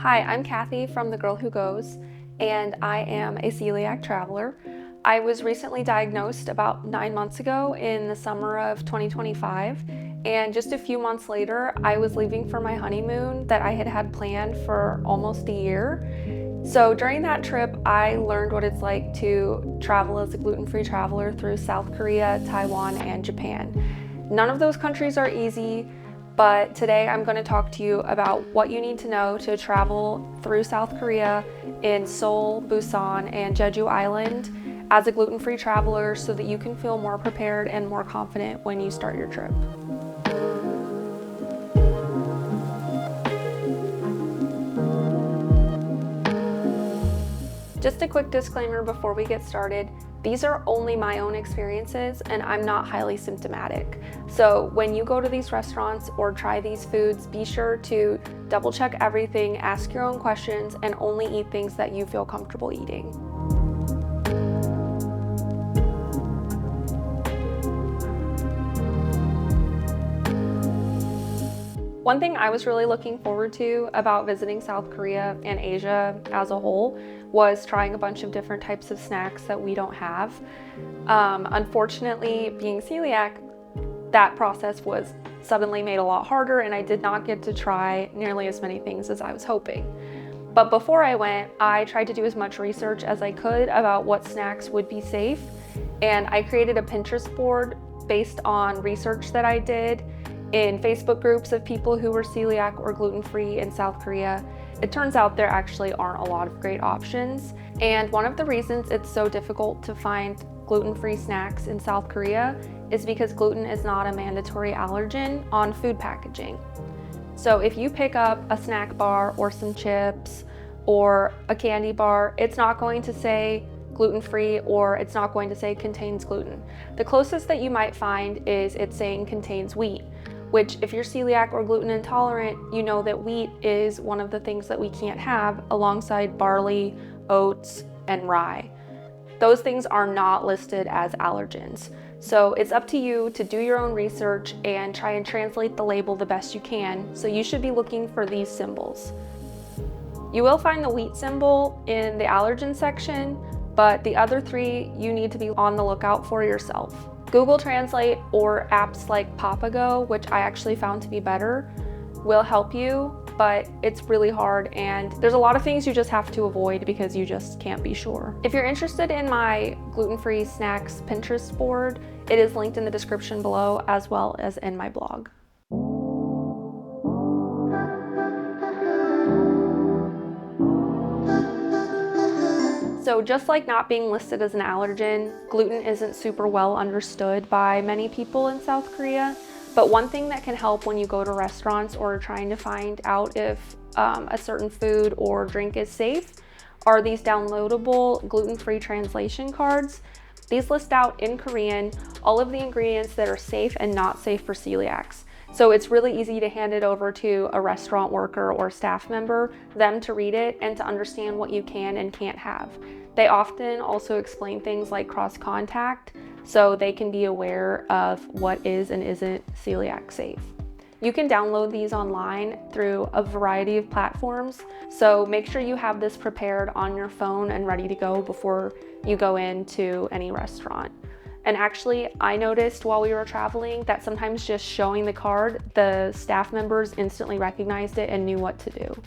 Hi, I'm Kathy from The Girl Who Goes, and I am a celiac traveler. I was recently diagnosed about 9 months ago in the summer of 2025, and just a few months later, I was leaving for my honeymoon that I had planned for almost a year. So during that trip, I learned what it's like to travel as a gluten-free traveler through South Korea, Taiwan, and Japan. None of those countries are easy, but today I'm going to talk to you about what you need to know to travel through South Korea in Seoul, Busan, and Jeju Island as a gluten-free traveler so that you can feel more prepared and more confident when you start your trip. Just a quick disclaimer before we get started. These are only my own experiences and I'm not highly symptomatic. So when you go to these restaurants or try these foods, be sure to double check everything, ask your own questions, and only eat things that you feel comfortable eating. One thing I was really looking forward to about visiting South Korea and Asia as a whole was trying a bunch of different types of snacks that we don't have. Unfortunately, being celiac, that process was suddenly made a lot harder and I did not get to try nearly as many things as I was hoping. But before I went, I tried to do as much research as I could about what snacks would be safe, and I created a Pinterest board based on research that I did in Facebook groups of people who were celiac or gluten-free in South Korea. It turns out there actually aren't a lot of great options. And one of the reasons it's so difficult to find gluten-free snacks in South Korea is because gluten is not a mandatory allergen on food packaging. So if you pick up a snack bar or some chips or a candy bar, it's not going to say gluten-free or it's not going to say contains gluten. The closest that you might find is it's saying contains wheat, which if you're celiac or gluten intolerant, you know that wheat is one of the things that we can't have alongside barley, oats, and rye. Those things are not listed as allergens. So it's up to you to do your own research and try and translate the label the best you can. So you should be looking for these symbols. You will find the wheat symbol in the allergen section, but the other three you need to be on the lookout for yourself. Google Translate or apps like Papago, which I actually found to be better, will help you, but it's really hard and there's a lot of things you just have to avoid because you just can't be sure. If you're interested in my gluten-free snacks Pinterest board, it is linked in the description below as well as in my blog. So just like not being listed as an allergen, gluten isn't super well understood by many people in South Korea. But one thing that can help when you go to restaurants or trying to find out if a certain food or drink is safe are these downloadable gluten-free translation cards. These list out in Korean all of the ingredients that are safe and not safe for celiacs. So it's really easy to hand it over to a restaurant worker or staff member, them to read it and to understand what you can and can't have. They often also explain things like cross-contact, so they can be aware of what is and isn't celiac safe. You can download these online through a variety of platforms, so make sure you have this prepared on your phone and ready to go before you go into any restaurant. And actually, I noticed while we were traveling that sometimes just showing the card, the staff members instantly recognized it and knew what to do.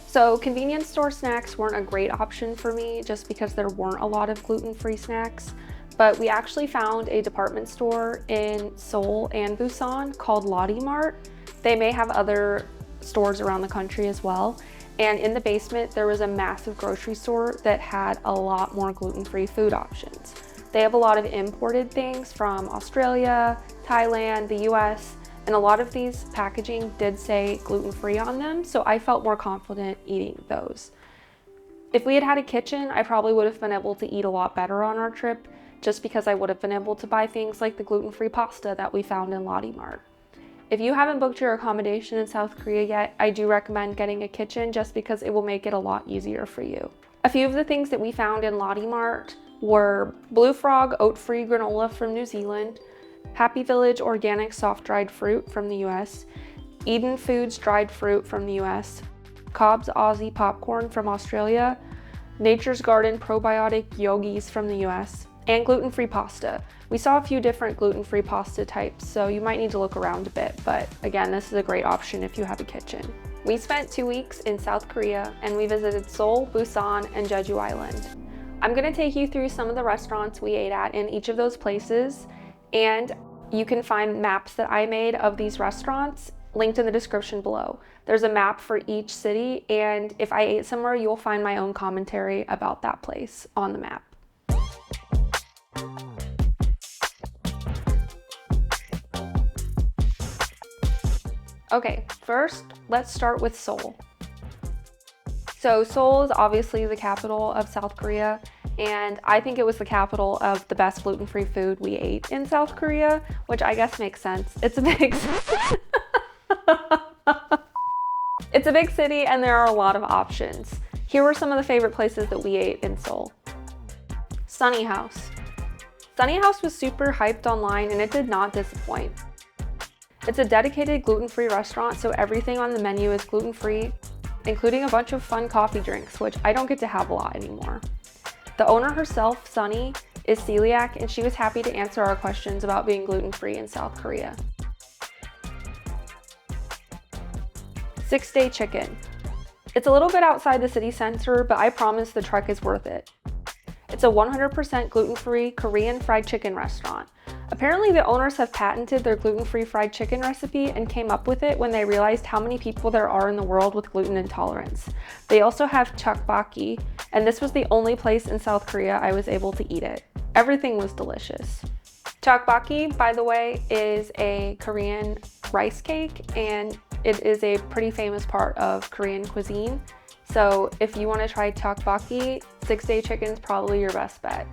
So convenience store snacks weren't a great option for me just because there weren't a lot of gluten-free snacks, but we actually found a department store in Seoul and Busan called Lottie Mart. They may have other stores around the country as well. And in the basement, there was a massive grocery store that had a lot more gluten-free food options. They have a lot of imported things from Australia, Thailand, the US, and a lot of these packaging did say gluten-free on them, so I felt more confident eating those. If we had had a kitchen, I probably would have been able to eat a lot better on our trip, just because I would have been able to buy things like the gluten-free pasta that we found in Lottie Mart. If you haven't booked your accommodation in South Korea yet, I do recommend getting a kitchen just because it will make it a lot easier for you. A few of the things that we found in Lottie Mart were Blue Frog oat-free granola from New Zealand, Happy Village Organic Soft Dried Fruit from the US, Eden Foods Dried Fruit from the US, Cobb's Aussie Popcorn from Australia, Nature's Garden Probiotic Yogis from the US, and gluten-free pasta. We saw a few different gluten-free pasta types, so you might need to look around a bit, but again, this is a great option if you have a kitchen. We spent 2 weeks in South Korea, and we visited Seoul, Busan, and Jeju Island. I'm gonna take you through some of the restaurants we ate at in each of those places, and you can find maps that I made of these restaurants linked in the description below. There's a map for each city, and if I ate somewhere, you'll find my own commentary about that place on the map. Okay, first, let's start with Seoul. So Seoul is obviously the capital of South Korea, and I think it was the capital of the best gluten-free food we ate in South Korea, which I guess makes sense. It's a big It's a big city and there are a lot of options. Here were some of the favorite places that we ate in Seoul. Sunny House. Sunny House was super hyped online and it did not disappoint. It's a dedicated gluten-free restaurant, so everything on the menu is gluten-free, including a bunch of fun coffee drinks, which I don't get to have a lot anymore. The owner herself, Sunny, is celiac, and she was happy to answer our questions about being gluten-free in South Korea. 6 Day Chicken. It's a little bit outside the city center, but I promise the trek is worth it. It's a 100% gluten-free Korean fried chicken restaurant. Apparently the owners have patented their gluten-free fried chicken recipe and came up with it when they realized how many people there are in the world with gluten intolerance. They also have tteokbokki, and this was the only place in South Korea I was able to eat it. Everything was delicious. Tteokbokki, by the way, is a Korean rice cake, and it is a pretty famous part of Korean cuisine. So if you want to try tteokbokki, 6 Day Chicken is probably your best bet.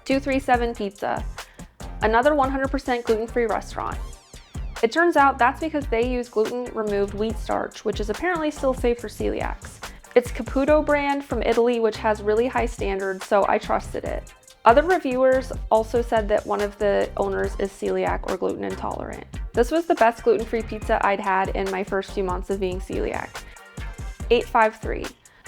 237 Pizza. Another 100% gluten-free restaurant. It turns out that's because they use gluten-removed wheat starch, which is apparently still safe for celiacs. It's Caputo brand from Italy, which has really high standards, so I trusted it. Other reviewers also said that one of the owners is celiac or gluten intolerant. This was the best gluten-free pizza I'd had in my first few months of being celiac. 853.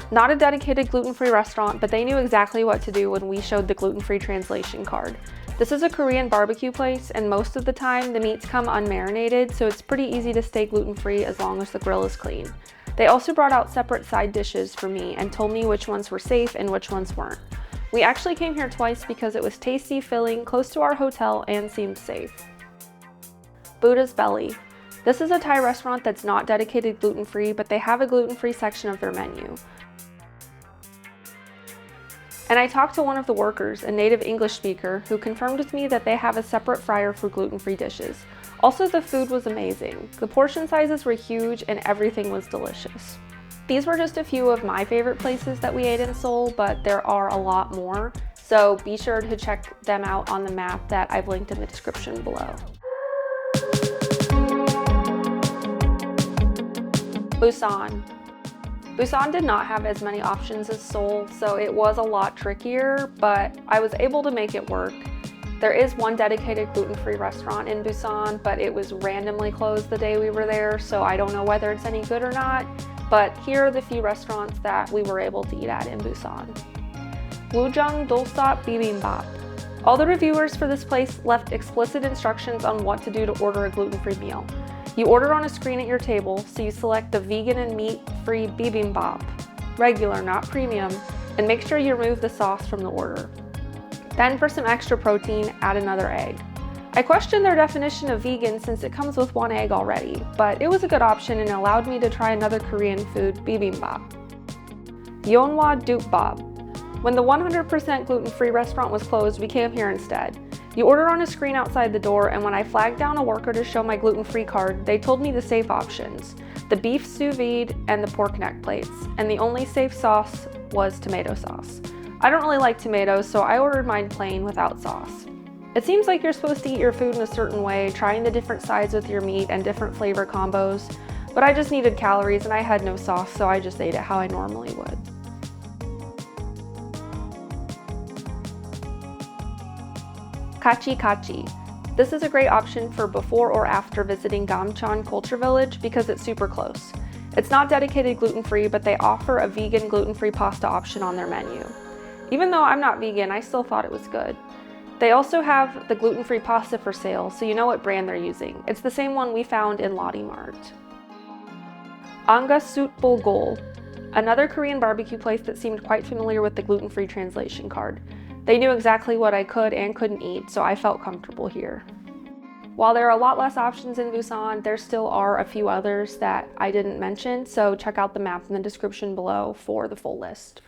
Not a dedicated gluten-free restaurant, but they knew exactly what to do when we showed the gluten-free translation card. This is a Korean barbecue place, and most of the time the meats come unmarinated, so it's pretty easy to stay gluten-free as long as the grill is clean. They also brought out separate side dishes for me and told me which ones were safe and which ones weren't. We actually came here twice because it was tasty, filling, close to our hotel, and seemed safe. Buddha's Belly. This is a Thai restaurant that's not dedicated gluten-free, but they have a gluten-free section of their menu. And I talked to one of the workers, a native English speaker, who confirmed with me that they have a separate fryer for gluten-free dishes. Also, the food was amazing. The portion sizes were huge and everything was delicious. These were just a few of my favorite places that we ate in Seoul, but there are a lot more, so be sure to check them out on the map that I've linked in the description below. Busan. Busan did not have as many options as Seoul, so it was a lot trickier, but I was able to make it work. There is one dedicated gluten-free restaurant in Busan, but it was randomly closed the day we were there, so I don't know whether it's any good or not, but here are the few restaurants that we were able to eat at in Busan. Gwangjang Dolsop Bibimbap. All the reviewers for this place left explicit instructions on what to do to order a gluten-free meal. You order on a screen at your table, so you select the vegan and meat-free bibimbap, regular, not premium, and make sure you remove the sauce from the order. Then for some extra protein, add another egg. I questioned their definition of vegan since it comes with 1 egg already, but it was a good option and allowed me to try another Korean food, bibimbap. Yeonhwa Dukbap. When the 100% gluten-free restaurant was closed, we came here instead. You order on a screen outside the door, and when I flagged down a worker to show my gluten-free card, they told me the safe options: the beef sous vide and the pork neck plates, and the only safe sauce was tomato sauce. I don't really like tomatoes, so I ordered mine plain without sauce. It seems like you're supposed to eat your food in a certain way, trying the different sides with your meat and different flavor combos, but I just needed calories and I had no sauce, so I just ate it how I normally would. Kachi Kachi. This is a great option for before or after visiting Gwangjang Culture Village because it's super close. It's not dedicated gluten-free, but they offer a vegan gluten-free pasta option on their menu. Even though I'm not vegan, I still thought it was good. They also have the gluten-free pasta for sale, so you know what brand they're using. It's the same one we found in Lottie Mart. Anga Sut Bulgol, another Korean barbecue place that seemed quite familiar with the gluten-free translation card. They knew exactly what I could and couldn't eat, so I felt comfortable here. While there are a lot less options in Busan, there still are a few others that I didn't mention, so check out the map in the description below for the full list.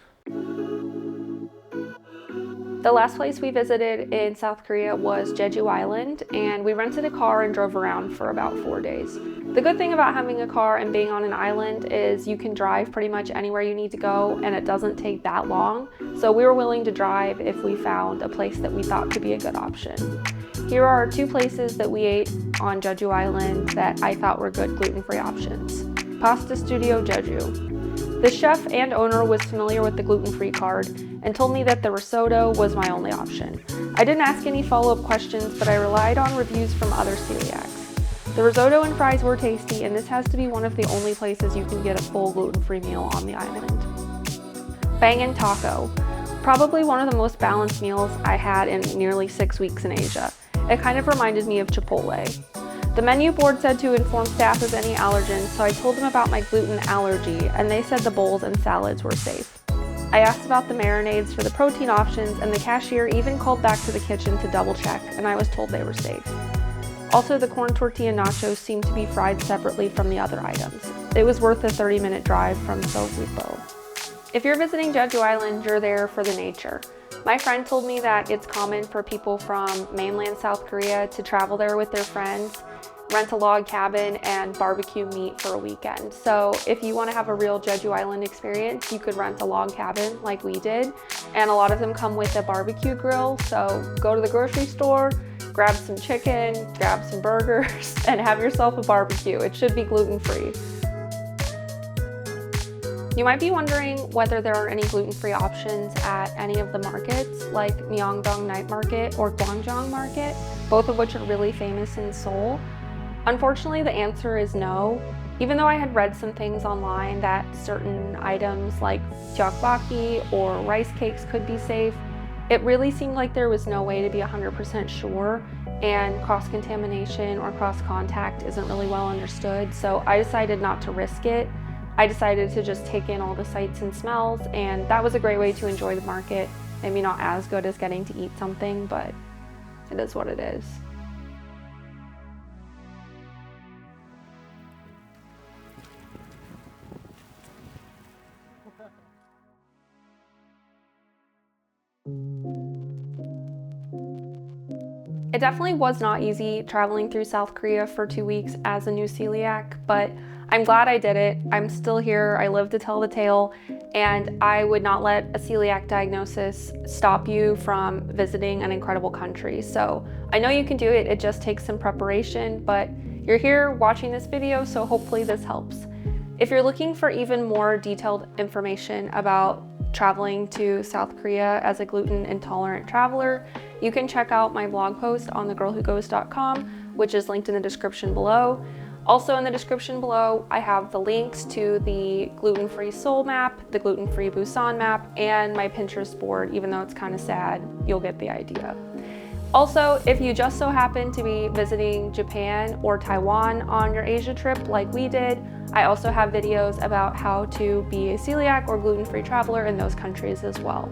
The last place we visited in South Korea was Jeju Island, and we rented a car and drove around for about 4 days. The good thing about having a car and being on an island is you can drive pretty much anywhere you need to go, and it doesn't take that long, so we were willing to drive if we found a place that we thought could be a good option. Here are 2 places that we ate on Jeju Island that I thought were good gluten-free options. Pasta Studio Jeju. The chef and owner was familiar with the gluten-free card and told me that the risotto was my only option. I didn't ask any follow-up questions, but I relied on reviews from other celiacs. The risotto and fries were tasty, and this has to be one of the only places you can get a full gluten-free meal on the island. Bangin Taco. Probably one of the most balanced meals I had in nearly 6 weeks in Asia. It kind of reminded me of Chipotle. The menu board said to inform staff of any allergens, so I told them about my gluten allergy, and they said the bowls and salads were safe. I asked about the marinades for the protein options, and the cashier even called back to the kitchen to double check, and I was told they were safe. Also, the corn tortilla nachos seemed to be fried separately from the other items. It was worth the 30-minute drive from Seoul. If you're visiting Jeju Island, you're there for the nature. My friend told me that it's common for people from mainland South Korea to travel there with their friends, rent a log cabin, and barbecue meat for a weekend. So if you want to have a real Jeju Island experience, you could rent a log cabin like we did. And a lot of them come with a barbecue grill. So go to the grocery store, grab some chicken, grab some burgers, and have yourself a barbecue. It should be gluten-free. You might be wondering whether there are any gluten-free options at any of the markets, like Myeongdong Night Market or Gwangjang Market, both of which are really famous in Seoul. Unfortunately, the answer is no. Even though I had read some things online that certain items like tteokbokki or rice cakes could be safe, it really seemed like there was no way to be 100% sure, and cross-contamination or cross-contact isn't really well understood, so I decided not to risk it. I decided to just take in all the sights and smells, and that was a great way to enjoy the market. Maybe not as good as getting to eat something, but it is what it is. It definitely was not easy traveling through South Korea for 2 weeks as a new celiac, but I'm glad I did it. I'm still here, I live to tell the tale, and I would not let a celiac diagnosis stop you from visiting an incredible country. So I know you can do it, it just takes some preparation, but you're here watching this video, so hopefully this helps. If you're looking for even more detailed information about traveling to South Korea as a gluten intolerant traveler, you can check out my blog post on thegirlwhogos.com, which is linked in the description below. Also in the description below, I have the links to the gluten-free Seoul map, the gluten-free Busan map, and my Pinterest board. Even though it's kind of sad, you'll get the idea. Also, if you just so happen to be visiting Japan or Taiwan on your Asia trip like we did, I also have videos about how to be a celiac or gluten-free traveler in those countries as well.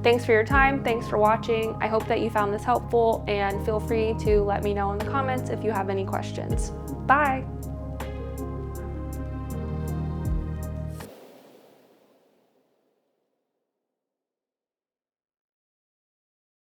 Thanks for your time, thanks for watching. I hope that you found this helpful, and feel free to let me know in the comments if you have any questions. Bye!